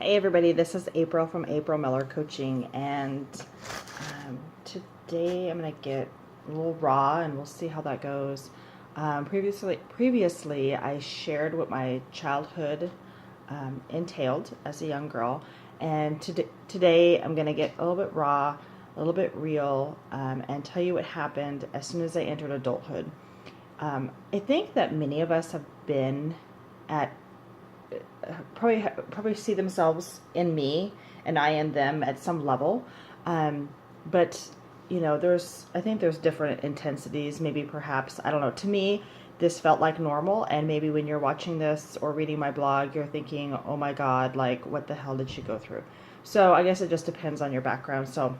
Hey everybody, this is April from April Miller Coaching, and today I'm going to get a little raw and we'll see how that goes. Previously, I shared what my childhood entailed as a young girl, and today I'm going to get a little bit raw, a little bit real, and tell you what happened as soon as I entered adulthood. I think that many of us have been at probably see themselves in me and I in them at some level. But I think there's different intensities. Maybe perhaps I don't know. To me, this felt like normal, and maybe when you're watching this or reading my blog, you're thinking, "Oh my God, like what the hell did she go through?" So I guess it just depends on your background. So,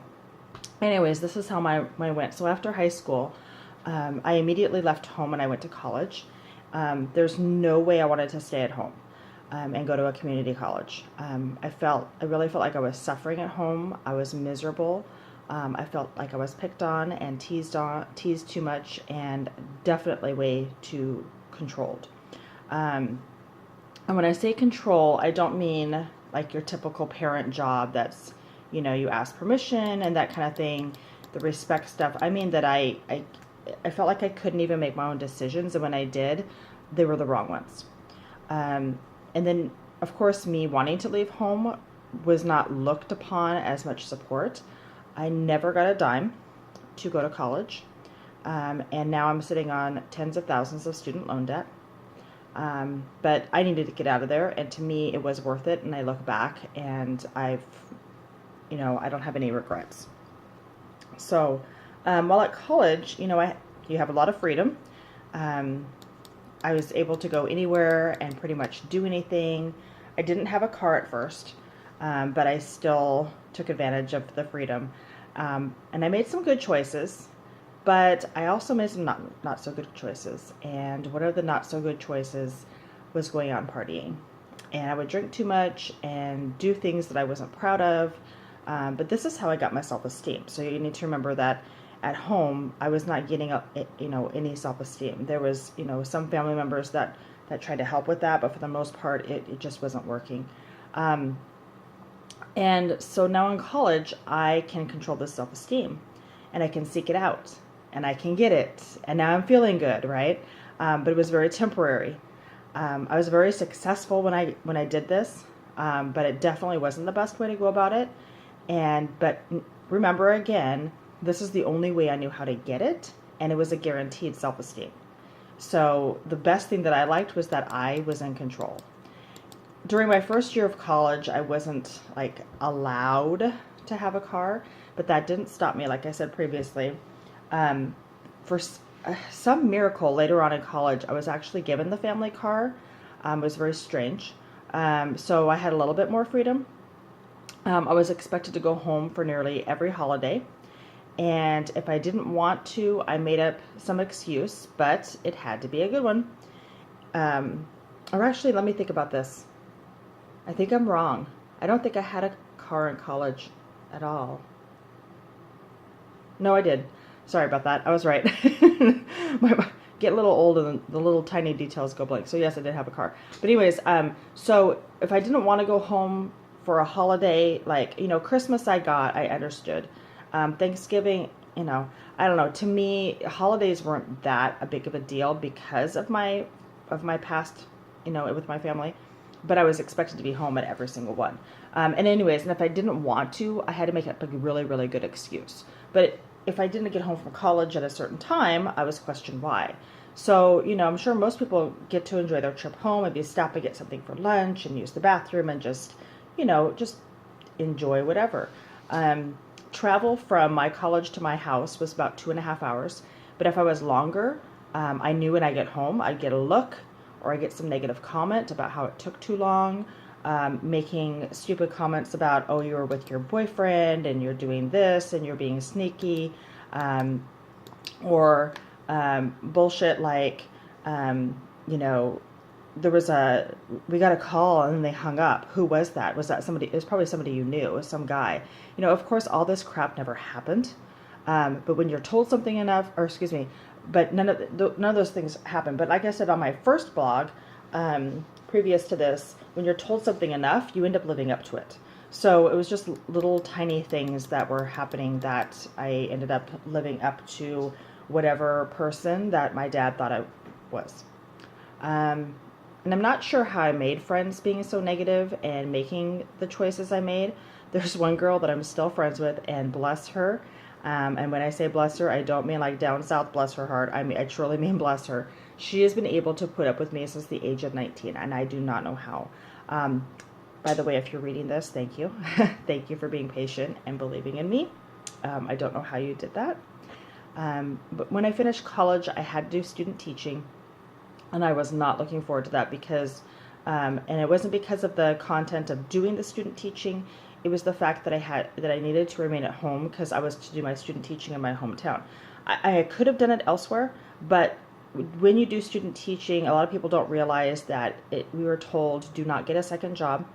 anyways, this is how my went. So after high school, I immediately left home and I went to college. There's no way I wanted to stay at home and go to a community college. I really felt like I was suffering at home. I was miserable. I felt like I was picked on and teased too much, and definitely way too controlled. And when I say control, I don't mean like your typical parent job that's, you ask permission and that kind of thing, the respect stuff. I mean that I felt like I couldn't even make my own decisions, and when I did, they were the wrong ones. And then, of course, me wanting to leave home was not looked upon as much support. I never got a dime to go to college. And now I'm sitting on tens of thousands of student loan debt. But I needed to get out of there, and to me, it was worth it. And I look back and I don't have any regrets. So, while at college, you have a lot of freedom. I was able to go anywhere and pretty much do anything. I didn't have a car at first, but I still took advantage of the freedom. And I made some good choices, but I also made some not so good choices. And one of the not so good choices was going out and partying. And I would drink too much and do things that I wasn't proud of. But this is how I got my self-esteem. So you need to remember that at home, I was not getting any self-esteem. There was, some family members that tried to help with that, but for the most part, it just wasn't working. And so now in college, I can control this self-esteem, and I can seek it out, and I can get it, and now I'm feeling good, right? But it was very temporary. I was very successful when I did this, but it definitely wasn't the best way to go about it. But remember again, this is the only way I knew how to get it, and it was a guaranteed self-esteem. So the best thing that I liked was that I was in control. During my first year of college, I wasn't like allowed to have a car, but that didn't stop me. Like I said previously, for some miracle later on in college, I was actually given the family car. It was very strange. So I had a little bit more freedom. I was expected to go home for nearly every holiday. And if I didn't want to, I made up some excuse, but it had to be a good one. Or actually, let me think about this. I think I'm wrong. I don't think I had a car in college at all. No, I did. Sorry about that. I was right. Get a little old and the little tiny details go blank. So yes, I did have a car. But anyways, so if I didn't want to go home for a holiday, like, Christmas I understood. Thanksgiving, I don't know. To me, holidays weren't that a big of a deal because of my past, with my family. But I was expected to be home at every single one. And anyways, and if I didn't want to, I had to make up a really, really good excuse. But if I didn't get home from college at a certain time, I was questioned why. So, I'm sure most people get to enjoy their trip home. Maybe stop and get something for lunch and use the bathroom and just enjoy whatever. Travel from my college to my house was about 2.5 hours. But if I was longer, I knew when I get home, I'd get a look or I get some negative comment about how it took too long, making stupid comments about, oh, you were with your boyfriend and you're doing this and you're being sneaky, or bullshit like, we got a call and they hung up. Who was that? Was that somebody? It was probably somebody you knew. It was some guy. Of course, all this crap never happened. But when you're told something enough, or excuse me, but none of those things happen. But like I said on my first blog, previous to this, when you're told something enough, you end up living up to it. So it was just little tiny things that were happening that I ended up living up to whatever person that my dad thought I was. And I'm not sure how I made friends being so negative and making the choices I made. There's one girl that I'm still friends with, and bless her. And when I say bless her, I don't mean like down south, bless her heart. I truly mean bless her. She has been able to put up with me since the age of 19, and I do not know how. By the way, if you're reading this, thank you. Thank you for being patient and believing in me. I don't know how you did that. But when I finished college, I had to do student teaching, and I was not looking forward to that because, and it wasn't because of the content of doing the student teaching. It was the fact that I needed to remain at home because I was to do my student teaching in my hometown. I could have done it elsewhere, but when you do student teaching, a lot of people don't realize that we were told do not get a second job.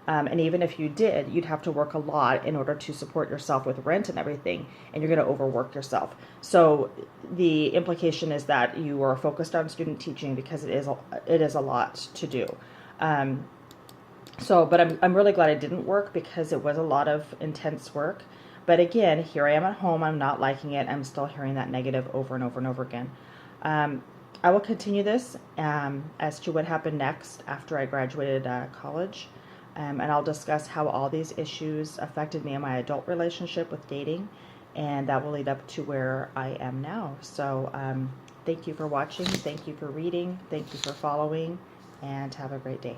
And even if you did, you'd have to work a lot in order to support yourself with rent and everything, and you're going to overwork yourself. So the implication is that you are focused on student teaching because it is a lot to do. But I'm really glad it didn't work because it was a lot of intense work. But again, here I am at home. I'm not liking it. I'm still hearing that negative over and over and over again. I will continue this as to what happened next after I graduated college. And I'll discuss how all these issues affected me in my adult relationship with dating, and that will lead up to where I am now. So thank you for watching, thank you for reading, thank you for following, and have a great day.